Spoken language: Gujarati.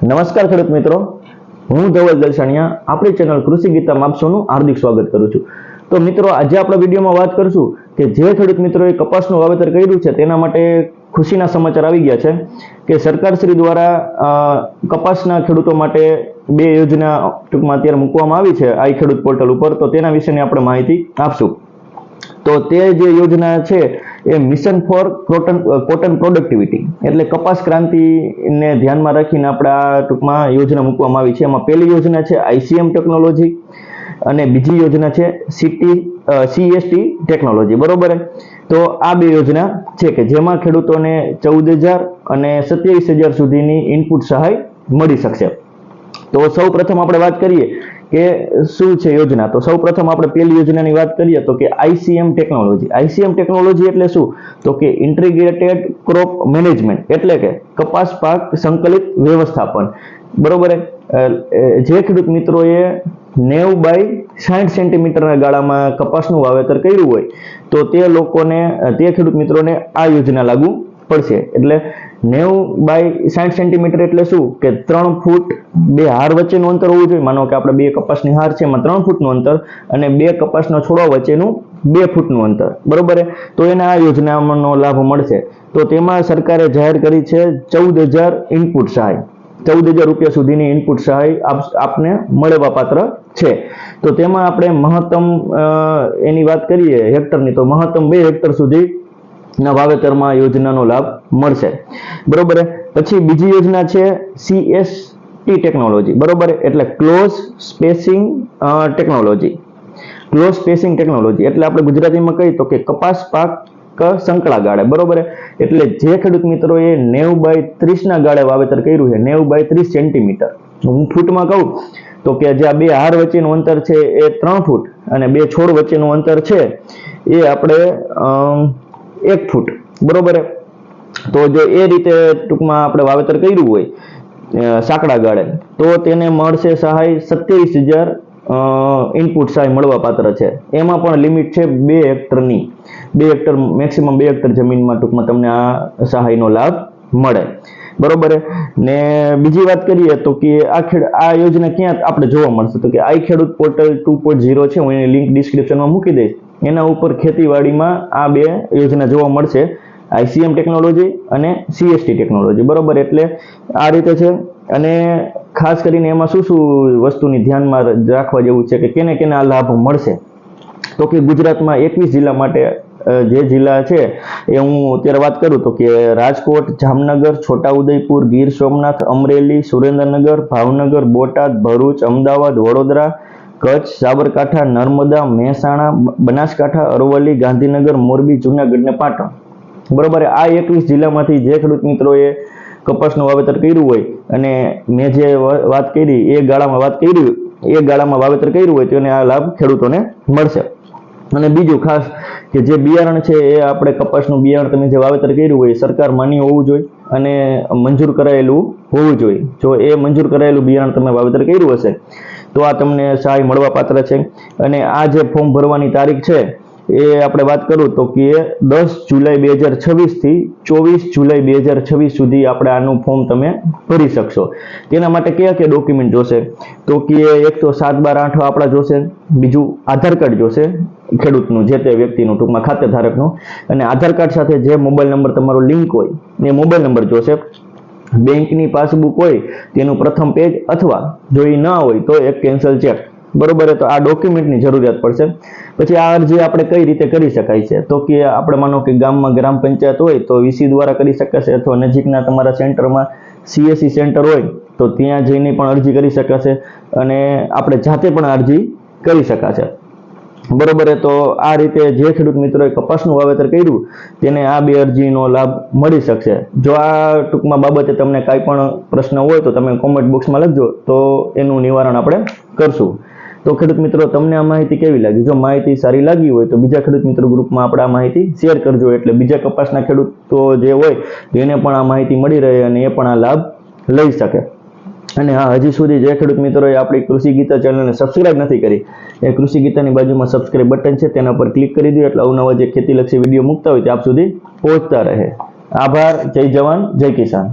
નમસ્કાર ખેડૂત મિત્રો, હું ધવલ દલસાણિયા આપણી ચેનલ કૃષિ ગીતામાં આપ સૌનું હાર્દિક સ્વાગત કરું છું। તો મિત્રો, આજે આપણા વિડીયોમાં વાત કરશું કે જે ખેડૂત મિત્રોએ કપાસનું વાવેતર કર્યું છે તેના માટે ખુશીના સમાચાર આવી ગયા છે કે સરકારશ્રી દ્વારા કપાસના ખેડૂતો માટે બે યોજના ટૂંકમાં અત્યારે મૂકવામાં આવી છે આઈ ખેડૂત પોર્ટલ ઉપર। તો તેના વિશેની આપણે માહિતી આપશું। તો તે જે યોજના છે એ મિશન ફોર કોટન પ્રોડક્ટિવિટી એટલે કપાસ ક્રાંતિને ધ્યાનમાં રાખીને આપણે આ ટૂંકમાં યોજના મૂકવામાં આવી છે। એમાં પહેલી યોજના છે ICM ટેકનોલોજી અને બીજી યોજના છે CST ટેકનોલોજી, બરોબર। તો આ બે યોજના છે કે જેમાં ખેડૂતોને 14,000 અને 27,000 સુધીની ઇનપુટ સહાય મળી શકશે। તો સૌ પ્રથમ આપણે વાત કરીએ કે શું છે યોજના। તો સૌ પ્રથમ આપણે પહેલી યોજનાની વાત કરીએ તો કે ICM ટેકનોલોજી। ICM ટેકનોલોજી એટલે શું? તો કે ઇન્ટિગ્રેટેડ ક્રોપ મેનેજમેન્ટ એટલે કે કપાસ પાક સંકલિત વ્યવસ્થાપન, બરોબર। જે ખેડૂત મિત્રોએ 90 બાય 60 સેન્ટીમીટરના ગાળામાં કપાસનું વાવેતર કર્યું હોય તો તે ખેડૂત મિત્રોને આ યોજના લાગુ પડશે। એટલે 90 બાય 60 સેન્ટીમીટર એટલે શું કે 3 ફૂટ બે હાર વચ્ચેનું અંતર હોવું જોઈએ। માનો કે આપણે બે કપાસની હાર છે એમાં 3 ફૂટનું અંતર અને બે કપાસના છોડવા વચ્ચેનું 2 ફૂટનું અંતર, બરોબર। તો એને આ યોજનાનો લાભ મળશે। તો તેમાં સરકારે જાહેર કરી છે 14,000 ઇનપુટ સહાય, 14,000 રૂપિયા સુધીની ઇનપુટ સહાય આપને મળવા પાત્ર છે। તો તેમાં આપણે મહત્તમ એની વાત કરીએ હેક્ટરની, તો મહત્તમ 2 હેક્ટર સુધી ના વાવેતરમાં યોજનાનો લાભ મળશે, બરોબર। પછી બીજી યોજના છે CST ટેકનોલોજી, બરોબર, એટલે close spacing technology. Close spacing technology એટલે આપણે ગુજરાતીમાં કહીએ તો કે કપાસ પાક સંકળા ગાળે, બરોબર। એટલે જે ખેડૂત મિત્રોએ 90 બાય 30 ના ગાળે વાવેતર કર્યું છે, 90 બાય 30 સેન્ટીમીટર, હું ફૂટમાં કહું તો કે જે આ બે હાર વચ્ચેનું અંતર છે એ 3 ફૂટ અને બે છોડ વચ્ચેનું અંતર છે એ આપણે 1 ફૂટ, બરોબર। તો જો એ રીતે ટૂંકમાં આપણે વાવેતર કર્યું હોય સાંકડા ગાળે તો તેને મળશે સહાય 27,000 ઇનપુટ સહાય મળવા પાત્ર છે। એમાં પણ લિમિટ છે 2 હેક્ટરની, 2 હેક્ટર મેક્સિમમ 2 હેક્ટર જમીનમાં ટૂંકમાં તમને આ સહાયનો લાભ મળે, બરોબર। ને બીજી વાત કરીએ તો કે આ યોજના ક્યાં આપણે જોવા મળશે તો કે આઈ ખેડૂત પોર્ટલ 2.0 છે, હું એની લિંક ડિસ્ક્રિપ્શનમાં મૂકી દઈશ। એના ઉપર ખેતીવાડીમાં આ બે યોજના જોવા મળશે, ICM ટેકનોલોજી અને CST ટેકનોલોજી, બરોબર। એટલે આ રીતે છે। અને ખાસ કરીને એમાં શું વસ્તુની ધ્યાનમાં રાખવા જેવું છે કે કેને કેને આ લાભ મળશે તો કે ગુજરાતમાં 21 જિલ્લા માટે જે જિલ્લા છે એ હું અત્યારે વાત કરું તો કે રાજકોટ, જામનગર, છોટાઉદેપુર, ગીર સોમનાથ, અમરેલી, સુરેન્દ્રનગર, ભાવનગર, બોટાદ, ભરૂચ, અમદાવાદ, વડોદરા, કચ્છ, સાબરકાંઠા, નર્મદા, મહેસાણા, બનાસકાંઠા, અરવલ્લી, ગાંધીનગર, મોરબી, જૂનાગઢ ને પાટણ, બરોબર। આ 21 જિલ્લામાંથી જે ખેડૂત મિત્રોએ કપાસનું વાવેતર કર્યું હોય અને મેં જે વાત કરી એ ગાળામાં વાવેતર કર્યું હોય તો એને આ લાભ ખેડૂતોને મળશે। અને બીજું ખાસ કે જે બિયારણ છે એ આપણે કપાસનું બિયારણ તમે જે વાવેતર કર્યું હોય સરકાર માન્ય હોવું જોઈએ અને મંજૂર કરાયેલું હોવું જોઈએ। જો એ મંજૂર કરાયેલું બિયારણ તમે વાવેતર કર્યું હશે તો આ તમને સહાય મળવા પાત્ર છે। અને આ જે ફોર્મ ભરવાની તારીખ છે એ આપણે વાત કરું તો કે 10 જુલાઈ 2026 થી 24 જુલાઈ 2026 સુધી આપણે આનું ફોર્મ તમે ભરી શકશો। તેના માટે કયા કયા ડોક્યુમેન્ટ જોશે તો કે એક તો 7/12 આપણા જોશે, બીજું આધાર કાર્ડ જોશે ખેડૂતનું, જે તે વ્યક્તિનું ટૂંકમાં ખાતે ધારકનું, અને આધાર કાર્ડ સાથે જે મોબાઈલ નંબર તમારો લિંક હોય એ મોબાઈલ નંબર જોશે, બેંકની પાસબુક હોય તેનું પ્રથમ પેજ અથવા જો એ ના હોય તો એક કેન્સલ ચેક, બરોબર। તો આ ડોક્યુમેન્ટની જરૂરિયાત પડશે। પછી આ અરજી આપણે કઈ રીતે કરી શકાય છે તો કે આપણે માનો કે ગામમાં ગ્રામ પંચાયત હોય તો VC દ્વારા કરી શકાશે અથવા નજીકના તમારા સેન્ટરમાં CSE સેન્ટર હોય તો ત્યાં જઈને પણ અરજી કરી શકાશે અને આપણે જાતે પણ અરજી કરી શકાશે, બરોબર। તો આ રીતે જે ખેડૂત મિત્રોએ કપાસનું વાવેતર કર્યું તેને આ બે અરજીનો લાભ મળી શકશે। જો આ ટૂંકમાં બાબતે તમને કાંઈ પણ પ્રશ્ન હોય તો તમે કોમેન્ટ બોક્સમાં લખજો તો એનું નિવારણ આપણે કરશું। તો ખેડૂત મિત્રો, તમને આ માહિતી કેવી લાગી? જો માહિતી સારી લાગી હોય તો બીજા ખેડૂત મિત્રો ગ્રુપમાં આપણે આ માહિતી શેર કરજો, એટલે બીજા કપાસના ખેડૂતો જે હોય એને પણ આ માહિતી મળી રહે અને એ પણ આ લાભ લઈ શકે। અને હા, હજી સુધી જે ખેડૂત મિત્રોએ આપણી કૃષિ ગીતા ચેનલને સબસ્ક્રાઇબ નથી કરી એ કૃષિ ગીતાની બાજુમાં સબસ્ક્રાઇબ બટન છે તેના પર ક્લિક કરી દો એટલે અવનવા જે ખેતીલક્ષી વિડીયો મૂકતા હોય તે આપ સુધી પહોંચતા રહે। આભાર। જય જવાન, જય કિસાન।